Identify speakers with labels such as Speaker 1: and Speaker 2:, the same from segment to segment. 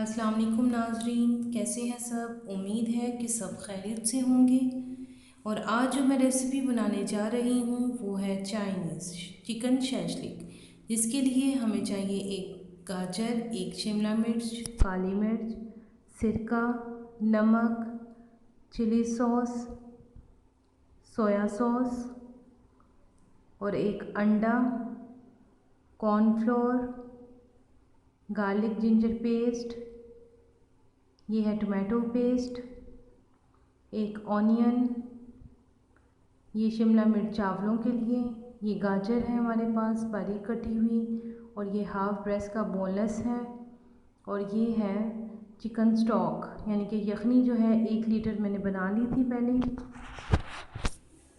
Speaker 1: अस्सलाम वालेकुम नाजरीन, कैसे हैं सब। उम्मीद है कि सब खैरियत से होंगे। और आज जो मैं रेसिपी बनाने जा रही हूँ वो है चाइनीज़ चिकन शैशलिक, जिसके लिए हमें चाहिए एक गाजर, एक शिमला मिर्च, काली मिर्च, सिरका, नमक, चिली सॉस, सोया सॉस और एक अंडा, कॉर्नफ्लोर, गार्लिक जिंजर पेस्ट, ये है टोमेटो पेस्ट, एक ऑनियन, ये शिमला मिर्च चावलों के लिए, ये गाजर है हमारे पास बारीक कटी हुई, और ये हाफ ब्रेस्ट का बोनलेस है, और ये है चिकन स्टॉक यानी कि यखनी जो है 1 लीटर मैंने बना ली थी पहले।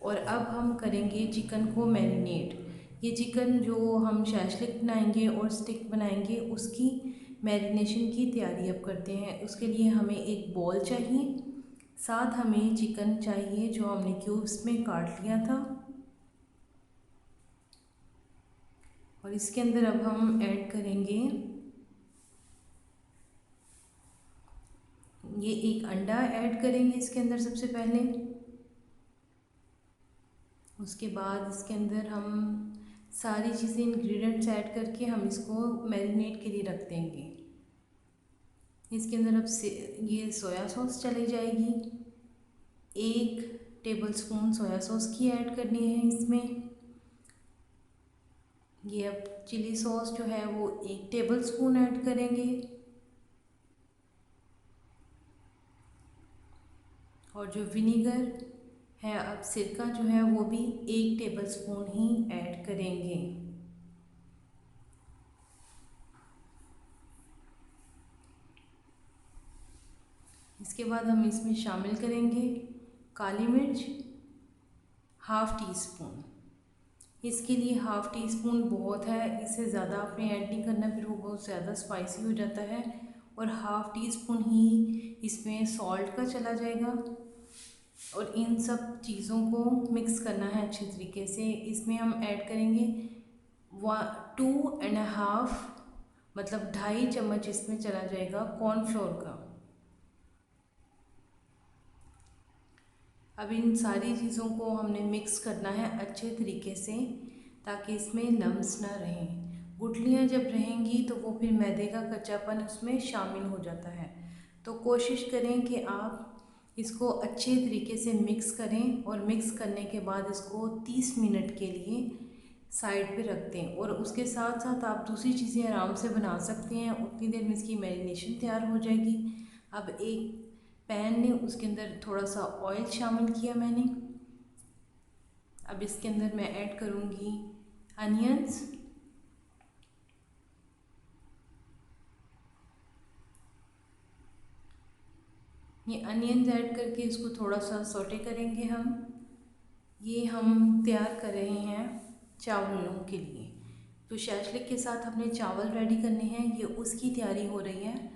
Speaker 1: और अब हम करेंगे चिकन को मैरिनेट। ये चिकन जो हम शैशलिक बनाएंगे और स्टिक बनाएंगे उसकी मैरिनेशन की तैयारी अब करते हैं। उसके लिए हमें एक बॉल चाहिए, साथ हमें चिकन चाहिए जो हमने क्यूब्स में काट लिया था, और इसके अंदर अब हम ऐड करेंगे ये एक अंडा ऐड करेंगे इसके अंदर सबसे पहले। उसके बाद इसके अंदर हम सारी चीज़ें इंग्रेडिएंट्स ऐड करके हम इसको मैरिनेट के लिए रख देंगे। इसके अंदर अब से ये सोया सॉस चली जाएगी, 1 टेबलस्पून सोया सॉस की ऐड करनी है इसमें। ये अब चिली सॉस जो है वो 1 टेबलस्पून ऐड करेंगे, और जो विनीगर है अब सिरका जो है वो भी 1 टेबलस्पून ही ऐड करेंगे। इसके बाद हम इसमें शामिल करेंगे काली मिर्च हाफ़ टी स्पून। इसके लिए हाफ़ टी स्पून बहुत है, इससे ज़्यादा आपने ऐड नहीं करना, फिर वो बहुत ज़्यादा स्पाइसी हो जाता है। और हाफ़ टी स्पून ही इसमें सॉल्ट का चला जाएगा, और इन सब चीज़ों को मिक्स करना है अच्छे तरीके से। इसमें हम ऐड करेंगे 2.5 मतलब 2.5 चम्मच इसमें चला जाएगा कॉर्नफ्लोर का। अब इन सारी चीज़ों को हमने मिक्स करना है अच्छे तरीके से ताकि इसमें लम्स ना रहें। गुठलियाँ जब रहेंगी तो वो फिर मैदे का कच्चापन उसमें शामिल हो जाता है। तो कोशिश करें कि आप इसको अच्छे तरीके से मिक्स करें, और मिक्स करने के बाद इसको 30 मिनट के लिए साइड पे रख दें। और उसके साथ साथ आप दूसरी चीज़ें आराम से बना सकते हैं, उतनी देर में इसकी मैरिनेशन तैयार हो जाएगी। अब एक पैन में उसके अंदर थोड़ा सा ऑयल शामिल किया मैंने। अब इसके अंदर मैं ऐड करूँगी अनियंस, ये अनियंस ऐड करके इसको थोड़ा सा सौटे करेंगे हम। ये हम तैयार कर रहे हैं चावलों के लिए, तो शैशलिक के साथ हमने चावल रेडी करने हैं, ये उसकी तैयारी हो रही है।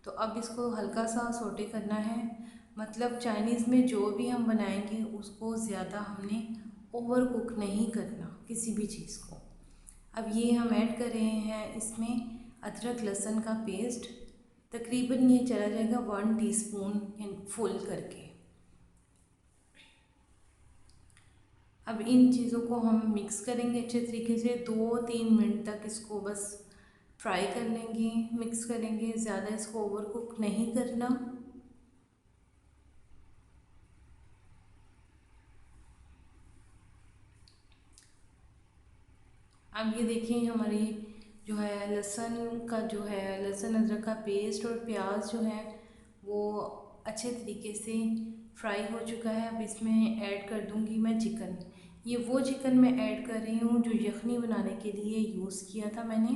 Speaker 1: तो अब इसको हल्का सा सौटे करना है, मतलब चाइनीज़ में जो भी हम बनाएंगे उसको ज़्यादा हमने ओवर कुक नहीं करना किसी भी चीज़ को। अब ये हम ऐड कर रहे हैं इसमें अदरक लहसुन का पेस्ट, तकरीबन ये चला जाएगा 1 टीस्पून फुल करके। अब इन चीज़ों को हम मिक्स करेंगे अच्छे तरीके से, 2-3 मिनट तक इसको बस फ्राई कर लेंगे, मिक्स करेंगे, ज़्यादा इसको ओवर कुक नहीं करना। अब ये देखिए हमारी जो है लहसुन का जो है लहसुन अदरक का पेस्ट और प्याज जो है वो अच्छे तरीके से फ्राई हो चुका है। अब इसमें ऐड कर दूंगी मैं चिकन। ये वो चिकन मैं ऐड कर रही हूँ जो यखनी बनाने के लिए यूज़ किया था मैंने,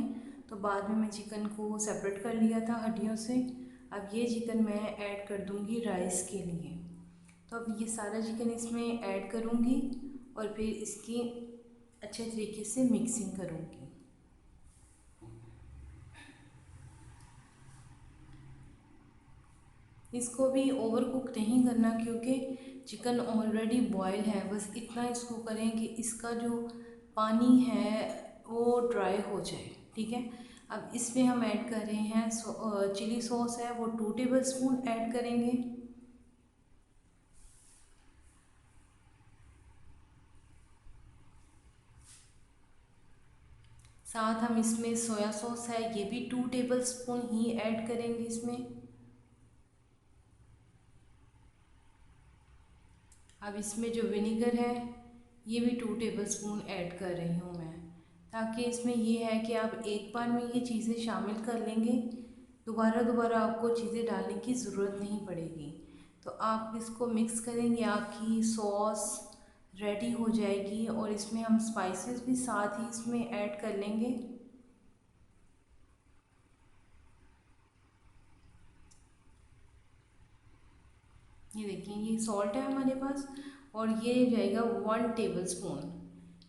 Speaker 1: तो बाद में मैं चिकन को सेपरेट कर लिया था हड्डियों से। अब ये चिकन मैं ऐड कर दूंगी राइस के लिए। तो अब ये सारा चिकन इसमें ऐड करूँगी और फिर इसकी अच्छे तरीके से मिक्सिंग करूँगी। इसको भी ओवर कुक नहीं करना क्योंकि चिकन ऑलरेडी बॉयल है, बस इतना इसको करें कि इसका जो पानी है वो ड्राई हो जाए। ठीक है, अब इसमें हम ऐड कर रहे हैं चिली सॉस है वो 2 टेबलस्पून ऐड करेंगे। साथ हम इसमें सोया सॉस है ये भी 2 टेबलस्पून ही ऐड करेंगे इसमें। अब इसमें जो विनेगर है ये भी 2 टेबलस्पून ऐड कर रही हूँ मैं, ताकि इसमें ये है कि आप एक बार में ये चीज़ें शामिल कर लेंगे, दोबारा दोबारा आपको चीज़ें डालने की ज़रूरत नहीं पड़ेगी। तो आप इसको मिक्स करेंगे, आपकी सॉस रेडी हो जाएगी। और इसमें हम स्पाइसेस भी साथ ही इसमें ऐड कर लेंगे। ये देखिए ये सॉल्ट है हमारे पास, और ये जाएगा 1 टेबलस्पून।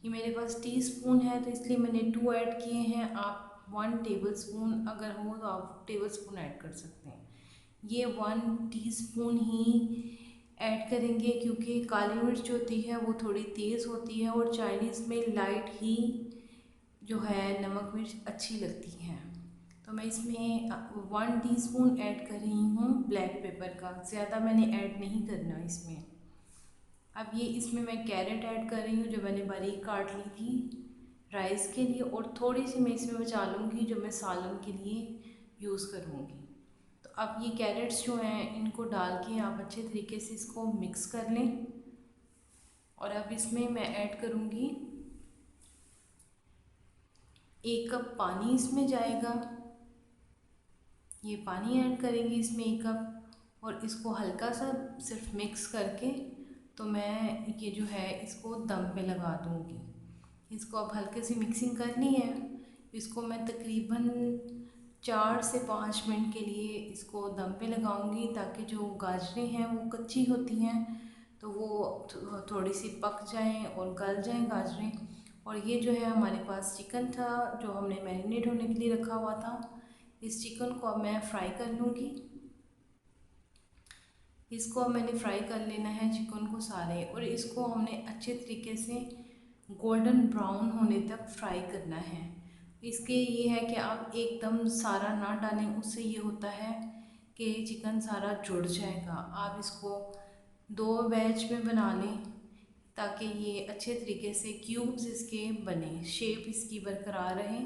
Speaker 1: ये मेरे पास टीस्पून है तो इसलिए मैंने 2 ऐड किए हैं। आप 1 टेबलस्पून अगर हो तो आप टेबलस्पून ऐड कर सकते हैं। ये 1 टीस्पून ही ऐड करेंगे, क्योंकि काली मिर्च होती है वो थोड़ी तेज़ होती है और चाइनीज़ में लाइट ही जो है नमक मिर्च अच्छी लगती हैं। तो मैं इसमें 1 टीस्पून ऐड कर रही हूँ ब्लैक पेपर का, ज़्यादा मैंने ऐड नहीं करना इसमें। अब ये इसमें मैं कैरेट ऐड कर रही हूँ जो मैंने बारीक काट ली थी राइस के लिए, और थोड़ी सी मैं इसमें बचा लूँगी जो मैं सालन के लिए यूज़ करूँगी। तो अब ये कैरेट्स जो हैं इनको डाल के आप अच्छे तरीके से इसको मिक्स कर लें। और अब इसमें मैं ऐड करूँगी 1 कप पानी इसमें जाएगा। ये पानी ऐड करेंगे इसमें 1 कप, और इसको हल्का सा सिर्फ मिक्स करके तो मैं ये जो है इसको दम पे लगा दूँगी। इसको अब हल्के से मिक्सिंग करनी है। इसको मैं तकरीबन 4 से 5 मिनट के लिए इसको दम पे लगाऊंगी, ताकि जो गाजरें हैं वो कच्ची होती हैं तो वो थोड़ी सी पक जाएं और गल जाएं गाजरें। और ये जो है हमारे पास चिकन था जो हमने मैरिनेट होने के लिए रखा हुआ था। इस चिकन को अब मैं फ्राई कर लूँगी। इसको अब मैंने फ्राई कर लेना है चिकन को सारे, और इसको हमने अच्छे तरीके से गोल्डन ब्राउन होने तक फ्राई करना है। इसके ये है कि आप एकदम सारा ना डालें, उससे ये होता है कि चिकन सारा जुड़ जाएगा। आप इसको 2 बैच में बना लें ताकि ये अच्छे तरीके से क्यूब्स इसके बने, शेप इसकी बरकरार रहे।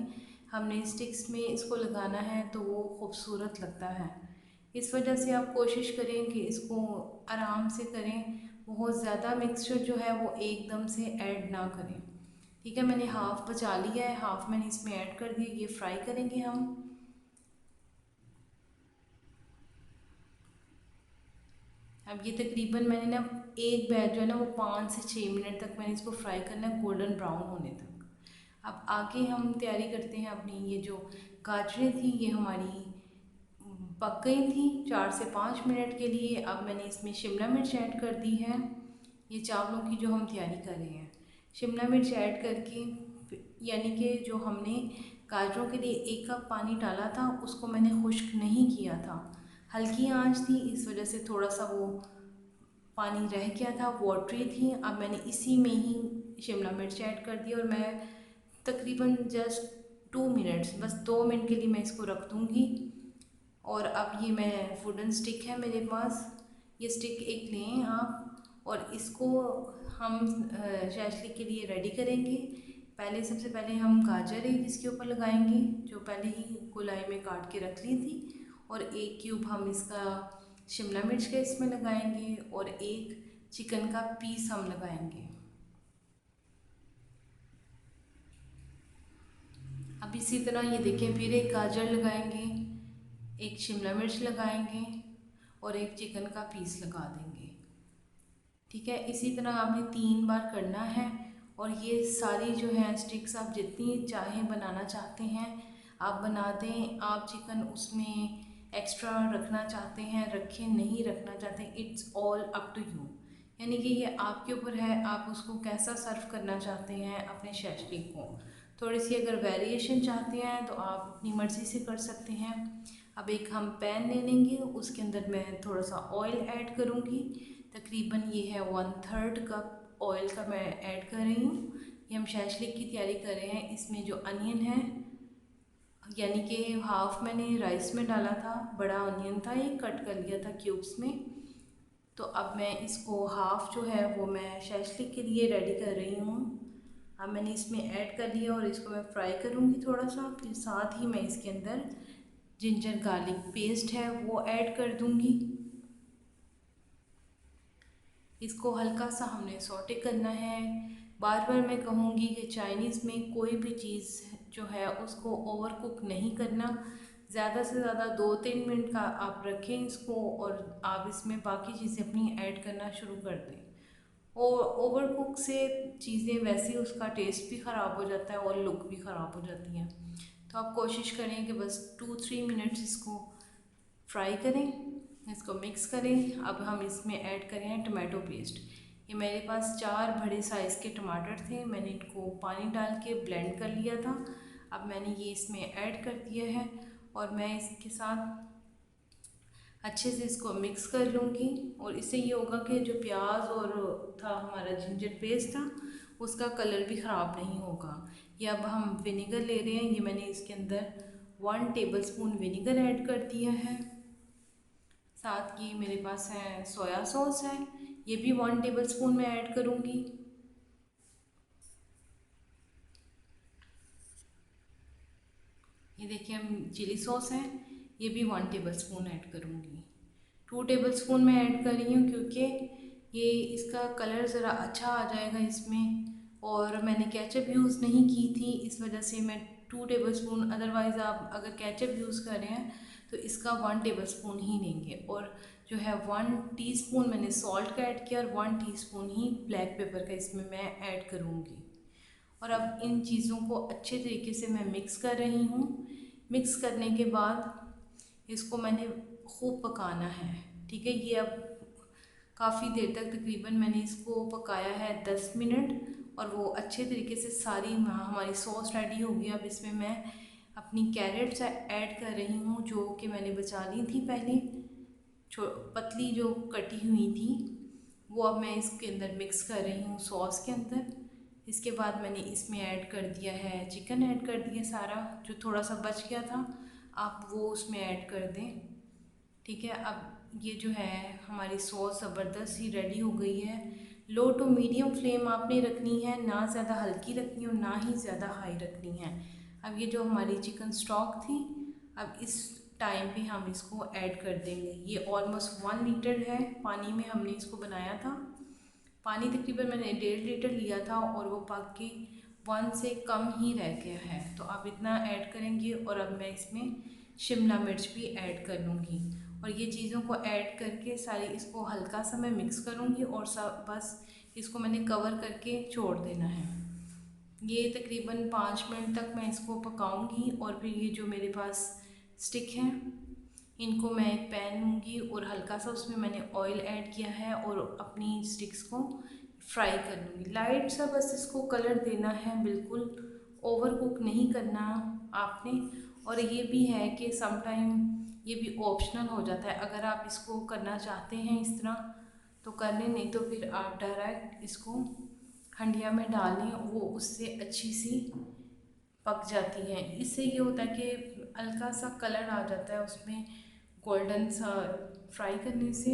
Speaker 1: हमने स्टिक्स में इसको लगाना है तो वो खूबसूरत लगता है। इस वजह से आप कोशिश करें कि इसको आराम से करें, बहुत ज़्यादा मिक्सचर जो है वो एकदम से ऐड ना करें। ठीक है, मैंने हाफ़ बचा लिया है, हाफ़ मैंने इसमें ऐड कर दिया। ये फ्राई करेंगे हम। अब ये तकरीबन मैंने ना एक बैच जो है ना वो 5 से 6 मिनट तक मैंने इसको फ्राई करना है, गोल्डन ब्राउन होने तक। अब आगे हम तैयारी करते हैं अपनी। ये जो गाजरें थी ये हमारी पक गई थी 4 से 5 मिनट के लिए। अब मैंने इसमें शिमला मिर्च ऐड कर दी है, ये चावलों की जो हम तैयारी कर रहे हैं। शिमला मिर्च ऐड करके यानी कि जो हमने गाजरों के लिए 1 कप पानी डाला था उसको मैंने खुश्क नहीं किया था, हल्की आंच थी, इस वजह से थोड़ा सा वो पानी रह गया था, वाटरी थी। अब मैंने इसी में ही शिमला मिर्च ऐड कर दी, और मैं तकरीबन जस्ट 2 मिनट्स, बस 2 मिनट के लिए मैं इसको रख दूँगी। और अब ये मैं वुडन स्टिक है मेरे पास, ये स्टिक एक लें आप, और इसको हम शैशली के लिए रेडी करेंगे। पहले सबसे पहले हम गाजर एक इसके ऊपर लगाएंगे जो पहले ही गोलाई में काट के रख ली थी, और 1 क्यूब हम इसका शिमला मिर्च का इसमें लगाएंगे, और 1 चिकन का पीस हम लगाएंगे। अब इसी तरह ये देखें, फिर 1 गाजर लगाएंगे, 1 शिमला मिर्च लगाएंगे, और 1 चिकन का पीस लगा देंगे। ठीक है, इसी तरह आपने 3 बार करना है। और ये सारी जो है स्टिक्स आप जितनी चाहें बनाना चाहते हैं आप बना दें। आप चिकन उसमें एक्स्ट्रा रखना चाहते हैं रखें, नहीं रखना चाहते, it's all up to you. यानी कि ये आपके ऊपर है, आप उसको कैसा सर्व करना चाहते हैं अपने शैशली को। थोड़ी सी अगर वेरिएशन चाहते हैं तो आप अपनी मर्ज़ी से कर सकते हैं। अब एक हम पैन ले लेंगे, उसके अंदर मैं थोड़ा सा ऑयल ऐड करूँगी। तकरीबन ये है 1/3 कप ऑयल का मैं ऐड कर रही हूँ। ये हम शैशलिक की तैयारी कर रहे हैं। इसमें जो अनियन है यानी कि हाफ़ मैंने राइस में डाला था, बड़ा ऑनियन था, ये कट कर लिया था क्यूब्स में। तो अब मैं इसको हाफ़ जो है वो मैं शैशलिक के लिए रेडी कर रही हूँ। अब मैंने इसमें ऐड कर लिया और इसको मैं फ्राई करूँगी थोड़ा सा। फिर साथ ही मैं इसके अंदर जिंजर गार्लिक पेस्ट है वो ऐड कर दूँगी। इसको हल्का सा हमने सौटे करना है। बार बार मैं कहूँगी कि चाइनीज़ में कोई भी चीज़ जो है उसको ओवर कुक नहीं करना। ज़्यादा से ज़्यादा 2-3 मिनट का आप रखें इसको और आप इसमें बाकी चीज़ें अपनी ऐड करना शुरू कर दें। और ओवर कुक से चीज़ें वैसे ही उसका टेस्ट भी ख़राब हो जाता है और लुक भी ख़राब हो जाती हैं। तो आप कोशिश करें कि बस 2-3 मिनट्स इसको फ्राई करें, इसको मिक्स करें। अब हम इसमें ऐड करें टमाटो पेस्ट। ये मेरे पास 4 बड़े साइज़ के टमाटर थे, मैंने इनको पानी डाल के ब्लेंड कर लिया था। अब मैंने ये इसमें ऐड कर दिया है और मैं इसके साथ अच्छे से इसको मिक्स कर लूँगी। और इससे ये होगा कि जो प्याज और था हमारा जिंजर पेस्ट था उसका कलर भी ख़राब नहीं होगा। ये अब हम विनेगर ले रहे हैं, ये मैंने इसके अंदर 1 टेबलस्पून विनेगर ऐड कर दिया है। साथ ये मेरे पास है सोया सॉस है, ये भी 1 टेबलस्पून मैं ऐड करूँगी। ये देखिए हम चिली सॉस है, ये भी 1 टेबलस्पून ऐड करूँगी। 2 टेबलस्पून मैं ऐड कर रही हूँ क्योंकि ये इसका कलर ज़रा अच्छा आ जाएगा इसमें। और मैंने केचप यूज़ नहीं की थी, इस वजह से मैं 2 टेबलस्पून, अदरवाइज़ आप अगर केचप यूज़ कर रहे हैं तो इसका 1 टेबलस्पून ही लेंगे। और जो है 1 टीस्पून मैंने सॉल्ट का ऐड किया और 1 टीस्पून ही ब्लैक पेपर का इसमें मैं ऐड करूँगी। और अब इन चीज़ों को अच्छे तरीके से मैं मिक्स कर रही हूँ। मिक्स करने के बाद इसको मैंने खूब पकाना है, ठीक है। ये अब काफ़ी देर तक तकरीबन मैंने इसको पकाया है 10 मिनट और वो अच्छे तरीके से सारी हमारी सॉस रेडी होगी। अब इसमें मैं अपनी कैरेट्स ऐड कर रही हूँ जो कि मैंने बचा ली थी पहले, पतली जो कटी हुई थी वो अब मैं इसके अंदर मिक्स कर रही हूँ सॉस के अंदर। इसके बाद मैंने इसमें ऐड कर दिया है चिकन, ऐड कर दिया सारा, जो थोड़ा सा बच गया था आप वो उसमें ऐड कर दें, ठीक है। अब ये जो है हमारी सॉस ज़बरदस्त ही रेडी हो गई है। लो टू मीडियम फ्लेम आपने रखनी है, ना ज़्यादा हल्की रखनी है और ना ही ज़्यादा हाई रखनी है। अब ये जो हमारी चिकन स्टॉक थी, अब इस टाइम पे हम इसको ऐड कर देंगे। ये ऑलमोस्ट 1 लीटर है पानी में हमने इसको बनाया था। पानी तकरीबन मैंने 1.5 लीटर लिया था और वो पक के 1 से कम ही रह गया है। तो आप इतना ऐड करेंगे और अब मैं इसमें शिमला मिर्च भी ऐड कर लूँगी और ये चीज़ों को ऐड करके सारी इसको हल्का सा मैं मिक्स करूँगी और सब बस इसको मैंने कवर करके छोड़ देना है। ये तकरीबन 5 मिनट तक मैं इसको पकाऊंगी और फिर ये जो मेरे पास स्टिक हैं इनको मैं एक पैन लूँगी और हल्का सा उसमें मैंने ऑयल ऐड किया है और अपनी स्टिक्स को फ्राई कर लूँगी। लाइट सा बस इसको कलर देना है, बिल्कुल ओवर कुक नहीं करना आपने। और ये भी है कि सम टाइम ये भी ऑप्शनल हो जाता है, अगर आप इसको करना चाहते हैं इस तरह तो कर लें, नहीं तो फिर आप डायरेक्ट इसको हंडिया में डालें, वो उससे अच्छी सी पक जाती हैं। इससे ये होता है कि हल्का सा कलर आ जाता है उसमें गोल्डन सा फ्राई करने से।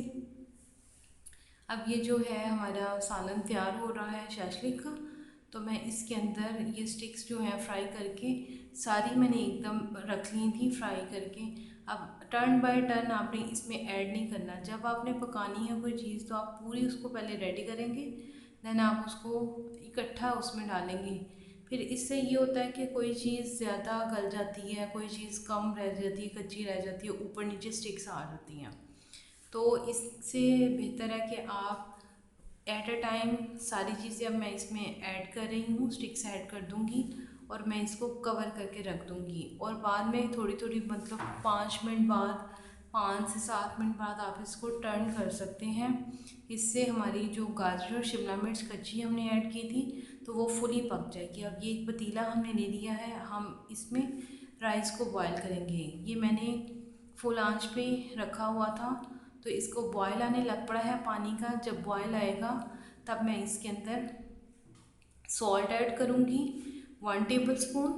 Speaker 1: अब ये जो है हमारा सालन तैयार हो रहा है शैशलिक का, तो मैं इसके अंदर ये स्टिक्स जो हैं फ्राई करके सारी मैंने एकदम रख ली थी फ्राई करके। अब टर्न बाय टर्न आपने इसमें ऐड नहीं करना, जब आपने पकानी है कोई चीज़ तो आप पूरी उसको पहले रेडी करेंगे, देन आप उसको इकट्ठा उसमें डालेंगे। फिर इससे ये होता है कि कोई चीज़ ज़्यादा गल जाती है, कोई चीज़ कम रह जाती है, कच्ची रह जाती है, ऊपर नीचे स्टिक्स आ जाती हैं। तो इससे बेहतर है कि आप एट अ टाइम सारी चीज़ें अब मैं इसमें ऐड कर रही हूँ, स्टिक्स ऐड कर दूँगी और मैं इसको कवर करके रख दूँगी। और बाद में थोड़ी थोड़ी मतलब 5 मिनट बाद, 5 से 7 मिनट बाद आप इसको टर्न कर सकते हैं। इससे हमारी जो गाजर और शिमला मिर्च कच्ची हमने ऐड की थी तो वो फुली पक जाएगी। अब ये एक पतीला हमने ले लिया है, हम इसमें राइस को बॉयल करेंगे। ये मैंने फुल आंच पे रखा हुआ था तो इसको बॉयल आने लग पड़ा है पानी का। जब बॉयल आएगा तब मैं इसके अंदर सॉल्ट ऐड करूँगी 1 टेबलस्पून।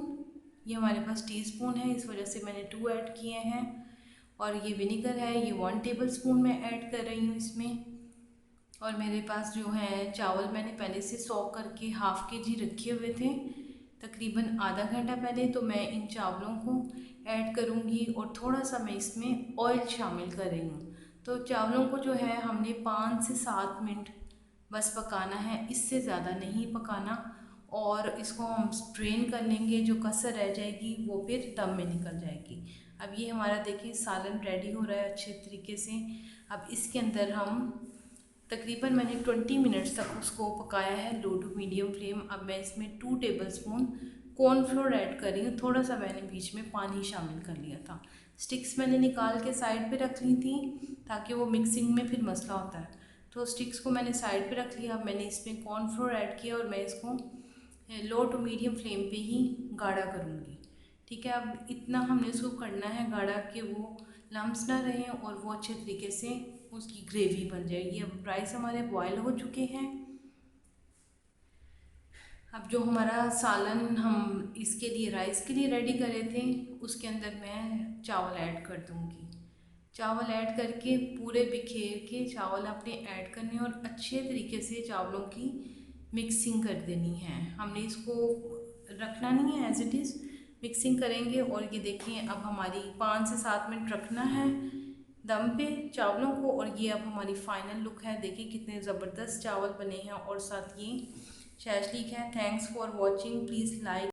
Speaker 1: ये हमारे पास टीस्पून है, इस वजह से मैंने 2 ऐड किए हैं। और ये विनेगर है, ये 1 टेबलस्पून मैं ऐड कर रही हूँ इसमें। और मेरे पास जो है चावल मैंने पहले से सॉक करके हाफ़ kg रखे हुए थे, तकरीबन आधा घंटा पहले। तो मैं इन चावलों को ऐड करूँगी और थोड़ा सा मैं इसमें ऑयल शामिल कर रही हूँ। तो चावलों को जो है हमने 5 से 7 मिनट बस पकाना है, इससे ज़्यादा नहीं पकाना। और इसको हम स्ट्रेन कर लेंगे, जो कसर रह जाएगी वो फिर दम में निकल जाएगी। अब ये हमारा देखिए सालन रेडी हो रहा है अच्छे तरीके से। अब इसके अंदर हम तकरीबन मैंने 20 मिनट्स तक उसको पकाया है, लो टू मीडियम फ्लेम। अब मैं इसमें 2 टेबलस्पून कॉर्नफ्लोर ऐड कर रही हूँ। थोड़ा सा मैंने बीच में पानी शामिल कर लिया था। स्टिक्स मैंने निकाल के साइड पे रख ली थी, ताकि वो मिक्सिंग में फिर मसला होता है। तो स्टिक्स को मैंने साइड पे रख लिया। अब मैंने इसमें कॉर्नफ्लोर ऐड किया और मैं इसको लो टू मीडियम फ्लेम पे ही गाढ़ा करूँगी। ठीक है, अब इतना हमने इसको करना है गाढ़ा कि वो लम्स ना रहें और वो अच्छे तरीके से उसकी ग्रेवी बन जाएगी। अब राइस हमारे बॉयल हो चुके हैं। अब जो हमारा सालन हम इसके लिए राइस के लिए रेडी करे थे, उसके अंदर मैं चावल ऐड कर दूँगी। चावल ऐड करके पूरे बिखेर के चावल आपने ऐड करने और अच्छे तरीके से चावलों की मिक्सिंग कर देनी है। हमने इसको रखना नहीं है, एज इट इज़ मिक्सिंग करेंगे। और ये देखिए अब हमारी 5 से 7 मिनट रखना है दम पे चावलों को। और ये अब हमारी फाइनल लुक है, देखिए कितने ज़बरदस्त चावल बने हैं और साथ ये शैशलिक है। Thanks for watching, please like